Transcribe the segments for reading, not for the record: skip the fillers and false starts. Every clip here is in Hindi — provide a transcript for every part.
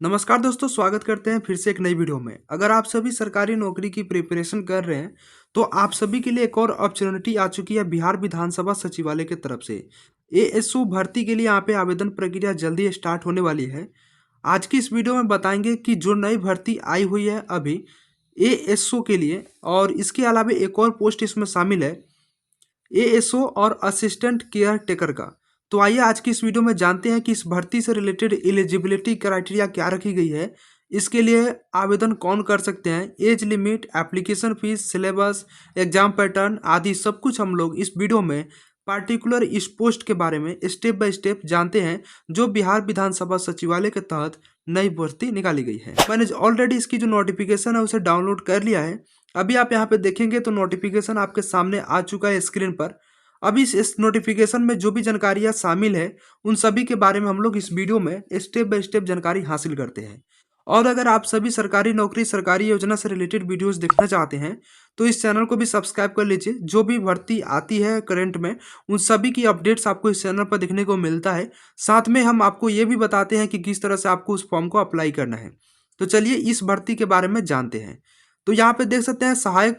नमस्कार दोस्तों, स्वागत करते हैं फिर से एक नई वीडियो में। अगर आप सभी सरकारी नौकरी की प्रिपरेशन कर रहे हैं तो आप सभी के लिए एक और अपॉर्चुनिटी आ चुकी है बिहार विधानसभा सचिवालय की तरफ से। एएसओ भर्ती के लिए यहाँ पे आवेदन प्रक्रिया जल्दी स्टार्ट होने वाली है। आज की इस वीडियो में बताएंगे कि जो नई भर्ती आई हुई है अभी एएसओ के लिए, और इसके अलावा एक और पोस्ट इसमें शामिल है एएसओ और असिस्टेंट केयर टेकर का। तो आइए आज की इस वीडियो में जानते हैं कि इस भर्ती से रिलेटेड एलिजिबिलिटी क्राइटेरिया क्या रखी गई है, इसके लिए आवेदन कौन कर सकते हैं, age limit, application fees, syllabus, exam pattern आदि सब कुछ हम लोग इस वीडियो में पार्टिकुलर इस पोस्ट के बारे में स्टेप बाय स्टेप जानते हैं जो बिहार विधानसभा सचिवालय के तहत नई भर्ती निकाली गई है। मैंने ऑलरेडी इसकी जो नोटिफिकेशन है उसे डाउनलोड कर लिया है। अभी आप यहाँ पे देखेंगे तो नोटिफिकेशन आपके सामने आ चुका है स्क्रीन पर। अभी इस नोटिफिकेशन में जो भी जानकारियाँ शामिल है उन सभी के बारे में हम लोग इस वीडियो में स्टेप बाय स्टेप जानकारी हासिल करते हैं। और अगर आप सभी सरकारी नौकरी, सरकारी योजना से रिलेटेड वीडियोस देखना चाहते हैं तो इस चैनल को भी सब्सक्राइब कर लीजिए। जो भी भर्ती आती है करंट में उन सभी की अपडेट्स आपको इस चैनल पर देखने को मिलता है। साथ में हम आपको ये भी बताते हैं कि किस तरह से आपको उस फॉर्म को अप्लाई करना है। तो चलिए इस भर्ती के बारे में जानते हैं। तो यहाँ पे देख सकते हैं सहायक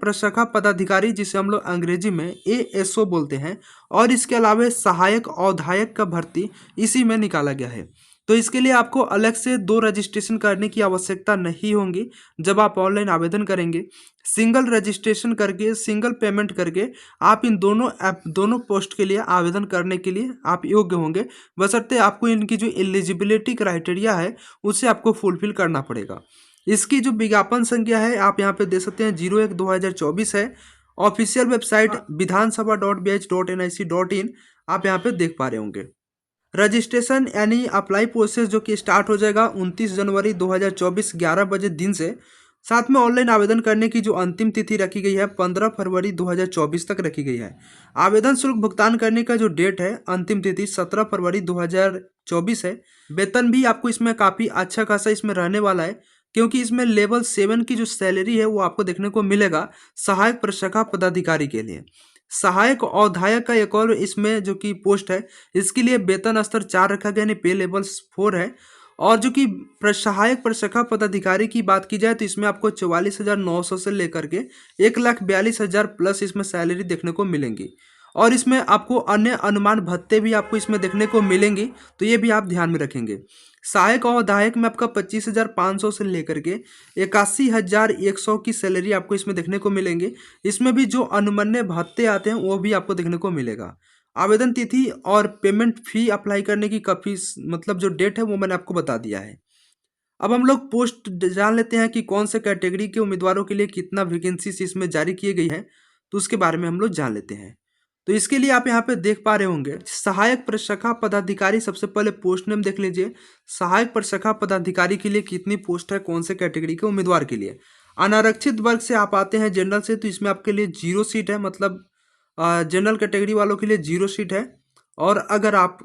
प्रशाखा पदाधिकारी, जिसे हम लोग अंग्रेजी में एएसओ बोलते हैं, और इसके अलावा सहायक औधायक का भर्ती इसी में निकाला गया है। तो इसके लिए आपको अलग से 2 रजिस्ट्रेशन करने की आवश्यकता नहीं होगी। जब आप ऑनलाइन आवेदन करेंगे सिंगल रजिस्ट्रेशन करके, सिंगल पेमेंट करके आप इन दोनों पोस्ट के लिए आवेदन करने के लिए आप योग्य होंगे, बशर्ते आपको इनकी जो एलिजिबिलिटी क्राइटेरिया है उसे आपको फुलफिल करना पड़ेगा। इसकी जो विज्ञापन संख्या है आप यहाँ पे देख सकते हैं 01/2024 है। ऑफिशियल वेबसाइट vidhansabha.bh.nic.in आप यहाँ पे देख पा रहे होंगे। रजिस्ट्रेशन यानी अप्लाई प्रोसेस जो कि स्टार्ट हो जाएगा 29 जनवरी 2024 11 बजे दिन से। साथ में ऑनलाइन आवेदन करने की जो अंतिम तिथि रखी गई है 15 फरवरी 2024 तक रखी गई है। आवेदन शुल्क भुगतान करने का जो डेट है अंतिम तिथि 17 फरवरी 2024 है। वेतन भी आपको इसमें काफ़ी अच्छा खासा इसमें रहने वाला है, क्योंकि इसमें लेवल 7 की जो सैलरी है वो आपको देखने को मिलेगा सहायक प्रशाखा पदाधिकारी के लिए। सहायक औधायक का एक और इसमें जो कि पोस्ट है इसके लिए वेतन स्तर 4 रखा गया, यानी पे लेवल 4 है। और जो कि सहायक प्रशाखा पदाधिकारी की बात की जाए तो इसमें आपको 44,900 से लेकर के 1,42,000 प्लस इसमें सैलरी देखने को मिलेंगी। और इसमें आपको अन्य अनुमान भत्ते भी आपको इसमें देखने को मिलेंगी, तो ये भी आप ध्यान में रखेंगे। सहायक और अधायक में आपका 25,500 से लेकर के 81,100 की सैलरी आपको इसमें देखने को मिलेंगे। इसमें भी जो अनुमन्य भत्ते आते हैं वो भी आपको देखने को मिलेगा। आवेदन तिथि और पेमेंट फी अप्लाई करने की काफ़ी मतलब जो डेट है वो मैंने आपको बता दिया है। अब हम लोग पोस्ट जान लेते हैं कि कौन से कैटेगरी के उम्मीदवारों के लिए कितना वैकेंसीज इसमें जारी किए गई हैं, तो उसके बारे में हम लोग जान लेते हैं। तो इसके लिए आप यहाँ पे देख पा रहे होंगे सहायक प्रशाखा पदाधिकारी। सबसे पहले पोस्ट नेम देख लीजिए। सहायक प्रशाखा पदाधिकारी के लिए कितनी पोस्ट है, कौन से कैटेगरी के उम्मीदवार के लिए। अनारक्षित वर्ग से आप आते हैं जनरल से, तो इसमें आपके लिए 0 सीट है, मतलब जनरल कैटेगरी वालों के लिए 0 सीट है। और अगर आप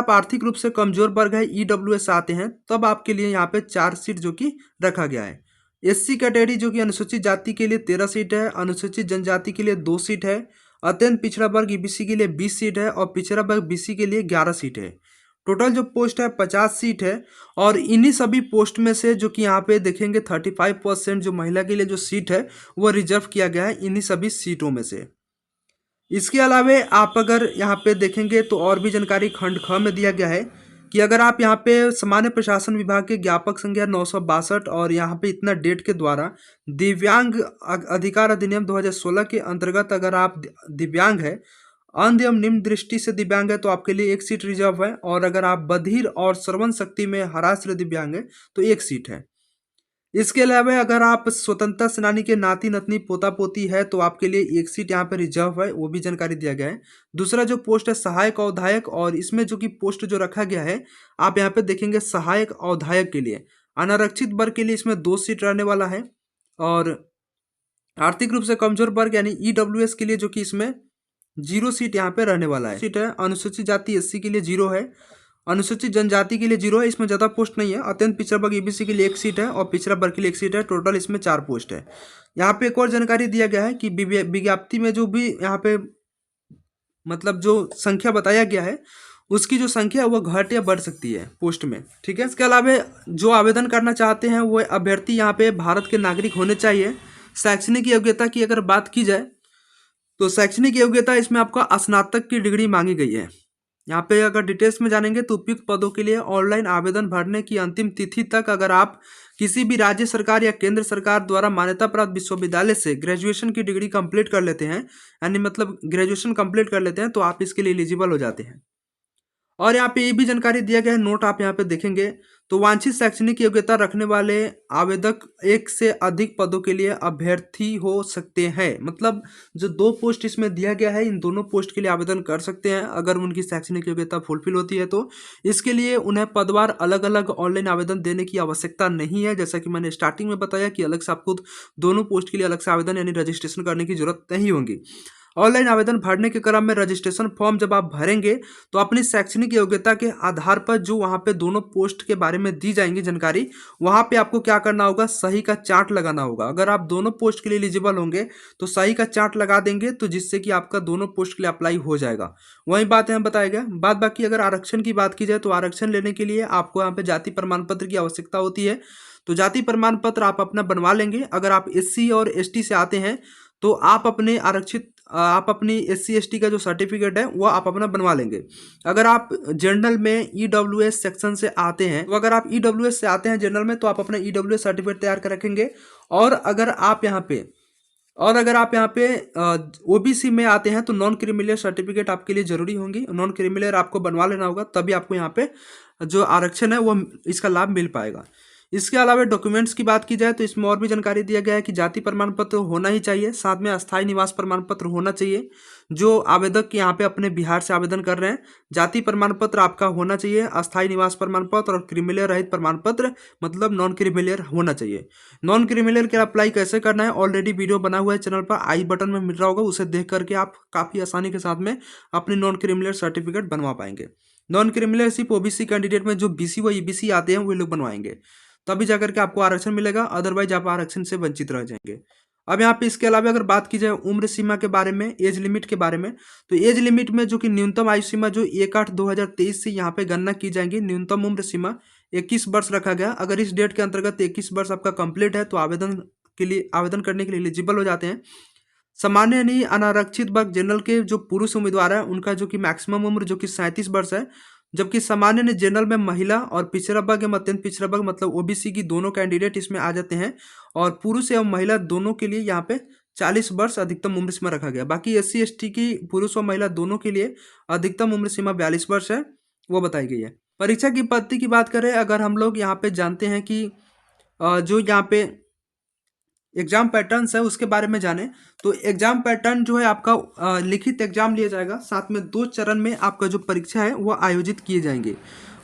आर्थिक रूप से कमजोर वर्ग है, ईडब्ल्यूएस आते हैं, तब आपके लिए यहाँ पे 4 सीट जो कि रखा गया है। एससी कैटेगरी जो कि अनुसूचित जाति के लिए 13 सीट है, अनुसूचित जनजाति के लिए 2 सीट है, अत्यंत पिछड़ा वर्ग ईबीसी के लिए 20 सीट है, और पिछड़ा वर्ग बीसी के लिए 11 सीट है। टोटल जो पोस्ट है 50 सीट है। और इन्हीं सभी पोस्ट में से जो कि यहाँ पे देखेंगे 35% जो महिला के लिए जो सीट है वो रिजर्व किया गया है इन्हीं सभी सीटों में से। इसके अलावा आप अगर यहाँ पे देखेंगे तो और भी जानकारी खंड ख में दिया गया है कि अगर आप यहाँ पे सामान्य प्रशासन विभाग के ज्ञापक संख्या 962 और यहाँ पे इतना डेट के द्वारा दिव्यांग अधिकार अधिनियम 2016 के अंतर्गत अगर आप दिव्यांग है, अंध एवं निम्न दृष्टि से दिव्यांग है, तो आपके लिए 1 सीट रिजर्व है। और अगर आप बधिर और श्रवण शक्ति में हराश्र दिव्यांग है तो 1 सीट है। इसके अलावा अगर आप स्वतंत्रता सेनानी के नाती नतनी पोता पोती है तो आपके लिए 1 सीट यहाँ पर रिजर्व है, वो भी जानकारी दिया गया है। दूसरा जो पोस्ट है सहायक औधायक, और इसमें जो कि पोस्ट जो रखा गया है आप यहाँ पे देखेंगे सहायक औधायक के लिए अनारक्षित वर्ग के लिए इसमें 2 सीट रहने वाला है। और आर्थिक रूप से कमजोर वर्ग यानी ईडब्ल्यूएस के लिए जो कि इसमें 0 सीट यहाँ पे रहने वाला है। सीट है। अनुसूचित जाति एससी के लिए 0 है, अनुसूचित जनजाति के लिए 0 है, इसमें ज़्यादा पोस्ट नहीं है। अत्यंत पिछड़ा वर्ग ईबीसी के लिए 1 सीट है, और पिछड़ा वर्ग के लिए 1 सीट है। टोटल इसमें 4 पोस्ट है। यहाँ पे एक और जानकारी दिया गया है कि विज्ञप्ति में जो भी यहाँ पे मतलब जो संख्या बताया गया है उसकी जो संख्या है वो घट या बढ़ सकती है पोस्ट में, ठीक है। इसके अलावा जो आवेदन करना चाहते हैं वो अभ्यर्थी यहाँ पे भारत के नागरिक होने चाहिए। शैक्षणिक योग्यता की अगर बात की जाए तो शैक्षणिक योग्यता इसमें आपका स्नातक की डिग्री मांगी गई है। यहाँ पे अगर डिटेल्स में जानेंगे तो उपयुक्त पदों के लिए ऑनलाइन आवेदन भरने की अंतिम तिथि तक अगर आप किसी भी राज्य सरकार या केंद्र सरकार द्वारा मान्यता प्राप्त विश्वविद्यालय से ग्रेजुएशन की डिग्री कंप्लीट कर लेते हैं, यानी मतलब ग्रेजुएशन कंप्लीट कर लेते हैं, तो आप इसके लिए एलिजिबल हो जाते हैं। और यहाँ पे ये भी जानकारी दिया गया है, नोट आप यहाँ पे देखेंगे तो वांछित शैक्षणिक योग्यता रखने वाले आवेदक एक से अधिक पदों के लिए अभ्यर्थी हो सकते हैं। मतलब जो 2 पोस्ट इसमें दिया गया है, इन दोनों पोस्ट के लिए आवेदन कर सकते हैं अगर उनकी शैक्षणिक योग्यता फुलफिल होती है तो। इसके लिए उन्हें पदवार अलग अलग ऑनलाइन आवेदन देने की आवश्यकता नहीं है। जैसा कि मैंने स्टार्टिंग में बताया कि अलग से आपको दोनों पोस्ट के लिए अलग से आवेदन यानी रजिस्ट्रेशन करने की जरूरत नहीं होगी। ऑनलाइन आवेदन भरने के क्रम में रजिस्ट्रेशन फॉर्म जब आप भरेंगे तो अपनी शैक्षणिक योग्यता के आधार पर जो वहाँ पे दोनों पोस्ट के बारे में दी जाएंगी जानकारी, वहाँ पे आपको क्या करना होगा, सही का चार्ट लगाना होगा। अगर आप दोनों पोस्ट के लिए एलिजिबल होंगे तो सही का चार्ट लगा देंगे, तो जिससे कि आपका दोनों पोस्ट के लिए अप्लाई हो जाएगा। वही बात यहाँ बताया गया। बाद बाकी अगर आरक्षण की बात की जाए तो आरक्षण लेने के लिए आपको यहाँ पे जाति प्रमाण पत्र की आवश्यकता होती है। तो जाति प्रमाण पत्र आप अपना बनवा लेंगे। अगर आप SC और ST से आते हैं तो आप अपनी SC ST का जो सर्टिफिकेट है वो आप अपना बनवा लेंगे। अगर आप जनरल में EWS सेक्शन से आते हैं, तो अगर आप EWS से आते हैं जनरल में, तो आप अपना EWS सर्टिफिकेट तैयार कर रखेंगे। और अगर आप यहाँ पे OBC में आते हैं तो नॉन क्रिमिनल सर्टिफिकेट आपके लिए जरूरी होंगी। नॉन क्रिमिनल आपको बनवा लेना होगा, तभी आपको यहाँ पे जो आरक्षण है वो इसका लाभ मिल पाएगा। इसके अलावा डॉक्यूमेंट्स की बात की जाए तो इसमें और भी जानकारी दिया गया है कि जाति प्रमाण पत्र होना ही चाहिए, साथ में अस्थायी निवास प्रमाण पत्र होना चाहिए। जो आवेदक यहाँ पे अपने बिहार से आवेदन कर रहे हैं, जाति प्रमाण पत्र आपका होना चाहिए, अस्थायी निवास प्रमाण पत्र और क्रिमिनल रहित प्रमाण पत्र मतलब नॉन क्रिमिनल होना चाहिए। नॉन क्रिमिनल के अप्लाई कैसे करना है ऑलरेडी वीडियो बना हुआ है चैनल पर, आई बटन में मिल रहा होगा, उसे देख करके आप काफ़ी आसानी के साथ में अपनी नॉन क्रिमिनल सर्टिफिकेट बनवा पाएंगे। नॉन क्रिमिनल सिर्फ OBC कैंडिडेट में जो BC व EBC आते हैं वो लोग बनवाएंगे, तभी जाकर के आपको आरक्षण मिलेगा, अदरवाइज आप आरक्षण से वंचित रह जाएंगे। अब यहाँ पे इसके अलावा अगर बात की जाए उम्र सीमा के बारे में, एज लिमिट के बारे में, तो एज लिमिट में जो कि न्यूनतम आयु सीमा जो 1/8/2023 से यहाँ पे गणना की जाएगी, न्यूनतम उम्र सीमा 21 वर्ष रखा गया। अगर इस डेट के अंतर्गत 21 वर्ष आपका कंप्लीट है तो आवेदन करने के लिए एलिजिबल हो जाते हैं। सामान्य यानी अनारक्षित वर्ग जनरल के जो पुरुष उम्मीदवार है उनका जो कि मैक्सिमम उम्र जो कि 37 वर्ष है, जबकि सामान्य ने जनरल में महिला और पिछड़ा वर्ग एवं अत्यंत पिछड़ा वर्ग मतलब OBC की दोनों कैंडिडेट इसमें आ जाते हैं। और पुरुष एवं महिला दोनों के लिए यहाँ पे 40 वर्ष अधिकतम उम्र सीमा रखा गया। बाकी SC ST की पुरुष और महिला दोनों के लिए अधिकतम उम्र सीमा 42 वर्ष है, वो बताई गई है। परीक्षा की पद्धति की बात करें, अगर हम लोग यहाँ पे जानते हैं कि जो यहाँ पे एग्जाम पैटर्न्स है उसके बारे में जाने, तो एग्जाम पैटर्न जो है आपका लिखित एग्जाम लिया जाएगा, साथ में 2 चरण में आपका जो परीक्षा है वो आयोजित किए जाएंगे।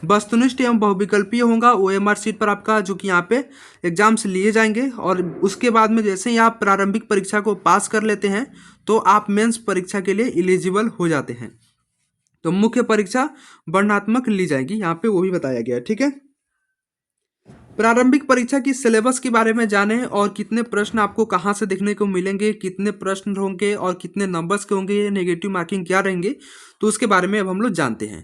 वस्तुनिष्ठ एवं बहुविकल्पीय होगा, OMR सीट पर आपका जो कि यहाँ पे एग्जाम्स लिए जाएंगे। और उसके बाद में जैसे ही आप प्रारंभिक परीक्षा को पास कर लेते हैं तो आप मेंस परीक्षा के लिए एलिजिबल हो जाते हैं। तो मुख्य परीक्षा वर्णनात्मक ली जाएगी, यहाँ पे वो भी बताया गया है, ठीक है। प्रारंभिक परीक्षा की सिलेबस के बारे में जानें और कितने प्रश्न आपको कहां से देखने को मिलेंगे, कितने प्रश्न होंगे और कितने नंबर्स के होंगे, नेगेटिव मार्किंग क्या रहेंगे, तो उसके बारे में अब हम लोग जानते हैं।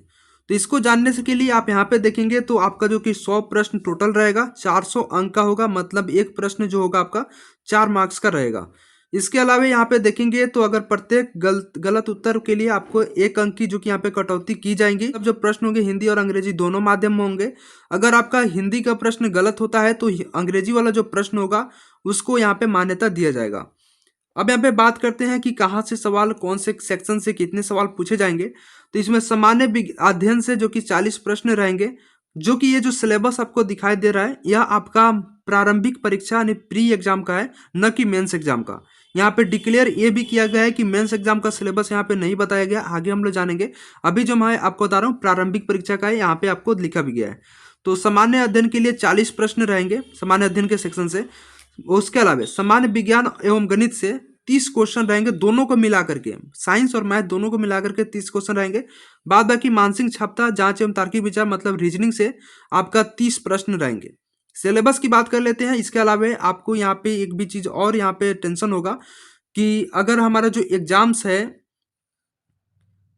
तो इसको जानने से के लिए आप यहाँ पे देखेंगे तो आपका जो कि 100 प्रश्न टोटल रहेगा, 400 अंक का होगा, मतलब एक प्रश्न जो होगा आपका 4 मार्क्स का रहेगा। इसके अलावा यहाँ पे देखेंगे तो अगर प्रत्येक गलत उत्तर के लिए आपको 1 अंक की जो कि यहाँ पे कटौती की जाएंगी। अब जो प्रश्न होंगे हिंदी और अंग्रेजी दोनों माध्यम में होंगे। अगर आपका हिंदी का प्रश्न गलत होता है तो अंग्रेजी वाला जो प्रश्न होगा उसको यहाँ पे मान्यता दिया जाएगा। अब यहाँ पे बात करते हैं कि कहाँ से सवाल, कौन से सेक्शन से कितने सवाल पूछे जाएंगे। तो इसमें सामान्य अध्ययन से जो कि 40 प्रश्न रहेंगे, जो कि ये जो सिलेबस आपको दिखाई दे रहा है यह आपका प्रारंभिक परीक्षा यानी प्री एग्जाम का है, न कि मेंस एग्जाम का। यहाँ पे डिक्लेयर ये भी किया गया है कि मेंस एग्जाम का सिलेबस यहाँ पे नहीं बताया गया, आगे हम लोग जानेंगे। अभी जो मैं आपको बता रहा हूँ प्रारंभिक परीक्षा का है, यहाँ पे आपको लिखा भी गया है। तो सामान्य अध्ययन के लिए 40 प्रश्न रहेंगे सामान्य अध्ययन के सेक्शन से। उसके अलावा सामान्य विज्ञान एवं गणित से 30 क्वेश्चन रहेंगे, दोनों को मिला करके, साइंस और मैथ दोनों को मिला करके 30 क्वेश्चन रहेंगे। बाद बाकी मानसिक क्षमता, जांच एवं तार्किक विचार मतलब रीजनिंग से आपका 30 प्रश्न रहेंगे। सिलेबस की बात कर लेते हैं। इसके अलावा आपको यहाँ पे एक भी चीज़ और यहाँ पे टेंशन होगा कि अगर हमारा जो एग्जाम्स है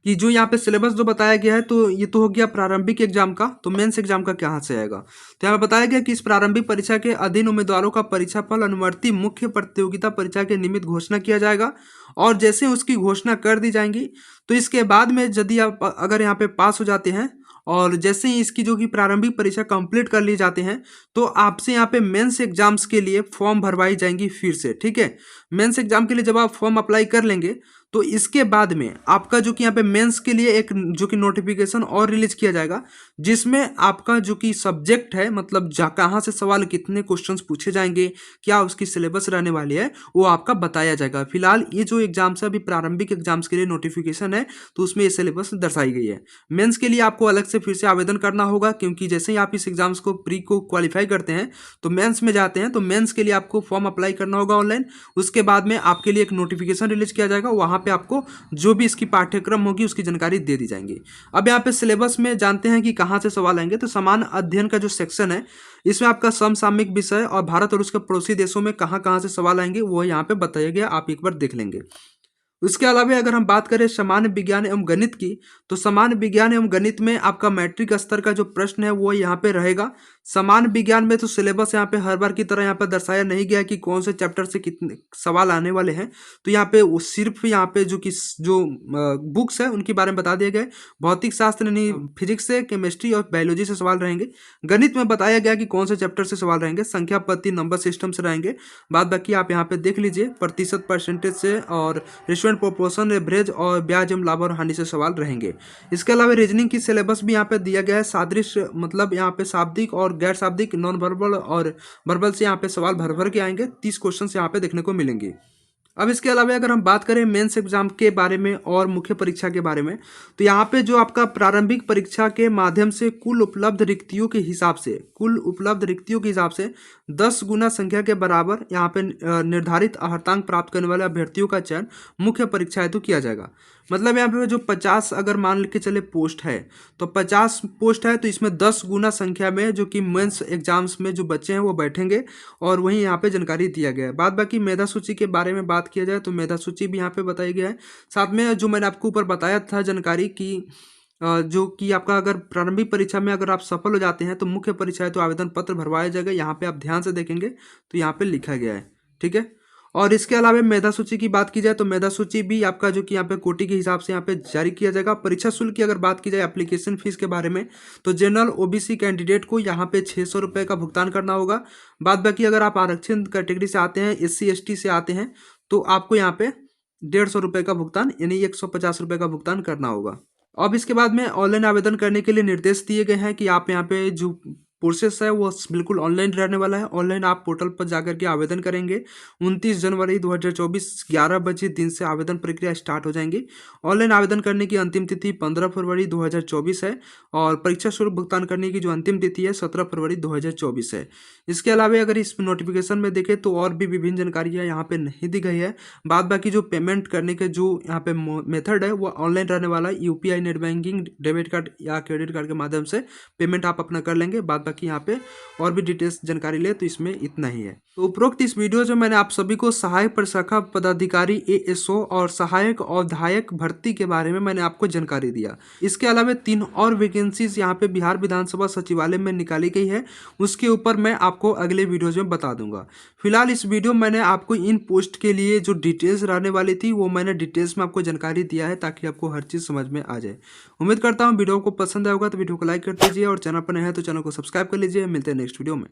कि जो यहाँ पे सिलेबस जो बताया गया है, तो ये तो हो गया प्रारंभिक एग्जाम का। तो मेंस एग्जाम का कहाँ से आएगा? तो यहाँ पे बताया गया कि इस प्रारंभिक परीक्षा के अधीन उम्मीदवारों का परीक्षा फल अनुवर्ती मुख्य प्रतियोगिता परीक्षा के निमित्त घोषणा किया जाएगा, और जैसे उसकी घोषणा कर दी जाएंगी तो इसके बाद में यदि आप अगर यहाँ पे पास हो जाते हैं और जैसे ही इसकी जो कि प्रारंभिक परीक्षा कंप्लीट कर ली जाते हैं, तो आपसे यहाँ पे मेंस एग्जाम्स के लिए फॉर्म भरवाई जाएंगी फिर से। ठीक है, मेंस एग्जाम के लिए जब आप फॉर्म अप्लाई कर लेंगे तो इसके बाद में आपका जो कि यहाँ पे मेंस के लिए एक जो कि नोटिफिकेशन और रिलीज किया जाएगा, जिसमें आपका जो कि सब्जेक्ट है, मतलब कहाँ से सवाल, कितने क्वेश्चंस पूछे जाएंगे, क्या उसकी सिलेबस रहने वाली है, वो आपका बताया जाएगा। फिलहाल ये जो एग्जाम्स है अभी प्रारंभिक एग्जाम्स के लिए नोटिफिकेशन है, तो उसमें ये सिलेबस दर्शाई गई है। मेंस के लिए आपको अलग से फिर से आवेदन करना होगा, क्योंकि जैसे ही आप इस एग्जाम्स को प्री को क्वालिफाई करते हैं तो मेंस में जाते हैं, तो मेंस के लिए आपको फॉर्म अप्लाई करना होगा ऑनलाइन। उसके बाद में आपके लिए एक नोटिफिकेशन रिलीज किया जाएगा, वहाँ पे आपको जो भी इसकी पाठ्यक्रम होगी उसकी जानकारी दे दी जाएंगी। अब यहाँ पे सिलेबस में जानते हैं कि कहाँ से सवाल आएंगे। तो समान अध्ययन का जो सेक्शन है, इसमें आपका समसामयिक विषय और भारत और उसके पड़ोसी देशों में कहाँ कहाँ से सवाल आएंगे वो यहाँ पे बताया गया, आप एक बार देख लेंगे। उसके अलावा अगर हम बात करें सामान्य विज्ञान एवं गणित की, तो सामान्य विज्ञान एवं गणित में आपका मैट्रिक स्तर का जो प्रश्न है वो यहाँ पे रहेगा। सामान्य विज्ञान में तो सिलेबस यहाँ पे हर बार की तरह यहाँ पे दर्शाया नहीं गया कि कौन से चैप्टर से कितने सवाल आने वाले हैं, तो यहाँ पे सिर्फ यहाँ पे जो बुक्स है उनके बारे में बता दिया गया है। भौतिक शास्त्र यानी फिजिक्स से, केमिस्ट्री और बायोलॉजी से सवाल रहेंगे। गणित में बताया गया कि कौन से चैप्टर से सवाल रहेंगे, संख्या पद्धति, नंबर सिस्टम से रहेंगे। बाद बाकी आप यहाँ पे देख लीजिए, प्रतिशत, परसेंटेज से, और प्रोपोर्शन, एवरेज और ब्याज एवं लाभ और हानि से सवाल रहेंगे। इसके अलावा रीजनिंग की सिलेबस भी यहाँ पे दिया गया है। सादृश्य मतलब यहाँ पे शाब्दिक और गैर शाब्दिक, नॉन वर्बल और वर्बल से यहाँ पे सवाल भर भर के आएंगे। 30 क्वेश्चन यहाँ पे देखने को मिलेंगे। अब इसके अलावा अगर हम बात करें मेंस एग्जाम के बारे में और मुख्य परीक्षा के बारे में, तो यहाँ पे जो आपका प्रारंभिक परीक्षा के माध्यम से कुल उपलब्ध रिक्तियों के हिसाब से 10 गुना संख्या के बराबर यहाँ पे निर्धारित अर्हतांक प्राप्त करने वाले अभ्यर्थियों का चयन मुख्य परीक्षा हेतु किया जाएगा। मतलब यहाँ पे जो 50 अगर मान के चले पोस्ट है, तो 50 पोस्ट है तो इसमें 10 गुना संख्या में जो कि मेंस एग्जाम्स में जो बच्चे हैं वो बैठेंगे, और वहीं यहाँ पे जानकारी दिया गया है। बाद बाकी मेधा सूची के बारे में बात किया जाए तो मेधा सूची भी यहाँ पे बताई गया है। साथ में जो मैंने आपको ऊपर बताया था जानकारी की, जो कि आपका अगर प्रारंभिक परीक्षा में अगर आप सफल हो जाते हैं तो मुख्य परीक्षा है तो आवेदन पत्र भरवाया जाएगा। यहाँ पे आप ध्यान से देखेंगे तो यहाँ पे लिखा गया है। ठीक है, और इसके अलावा मेधा सूची की बात की जाए तो मेधा सूची भी आपका जो कि यहाँ पे कोटि के हिसाब से यहाँ पे जारी किया जाएगा। परीक्षा शुल्क की अगर बात की जाए एप्लीकेशन फीस के बारे में, तो जनरल ओबीसी कैंडिडेट को यहाँ पे 600 रुपये का भुगतान करना होगा। बाद बाकी अगर आप आरक्षण कैटेगरी से आते हैं, SC ST से आते हैं, तो आपको यहाँ पे 150 रुपये का भुगतान यानी 150 रुपये का भुगतान करना होगा। अब इसके बाद में ऑनलाइन आवेदन करने के लिए निर्देश दिए गए हैं कि आप यहाँ पे जो प्रोसेस है वो बिल्कुल ऑनलाइन रहने वाला है। ऑनलाइन आप पोर्टल पर जाकर के आवेदन करेंगे। 29 जनवरी 2024 11 बजे दिन से आवेदन प्रक्रिया स्टार्ट हो जाएंगी। ऑनलाइन आवेदन करने की अंतिम तिथि 15 फरवरी 2024 है, और परीक्षा शुल्क भुगतान करने की जो अंतिम तिथि है 17 फरवरी 2024 है। इसके अलावा अगर इस नोटिफिकेशन में देखें तो और भी विभिन्न जानकारियाँ यहाँ पे नहीं दी गई है। बाद बाकी जो पेमेंट करने के जो यहाँ पे मेथड है वो ऑनलाइन रहने वाला है। UPI, net banking, debit card या क्रेडिट कार्ड के माध्यम से पेमेंट आप अपना कर लेंगे। बाद बाकी यहाँ पे और भी डिटेल्स जानकारी ले तो इसमें इतना ही है। तो उपरोक्त इस वीडियो में मैंने आप सभी को सहायक प्रशाखा पदाधिकारी ASO और सहायक अवधायक भर्ती के बारे में मैंने आपको जानकारी दिया। इसके अलावा 3 और वैकेंसीज यहाँ पे बिहार विधानसभा सचिवालय में निकाली गई है, उसके ऊपर मैं आपको अगले वीडियोज में बता दूंगा। फिलहाल इस वीडियो में मैंने आपको इन पोस्ट के लिए जो डिटेल्स रहने वाली थी वो मैंने डिटेल्स में आपको जानकारी दिया है, ताकि आपको हर चीज़ समझ में आ जाए। उम्मीद करता हूँ वीडियो को पसंद आएगा, तो वीडियो को लाइक कर दीजिए, और चैनल पर नए हैं तो चैनल को सब्सक्राइब कर लीजिए। मिलते हैं नेक्स्ट वीडियो में।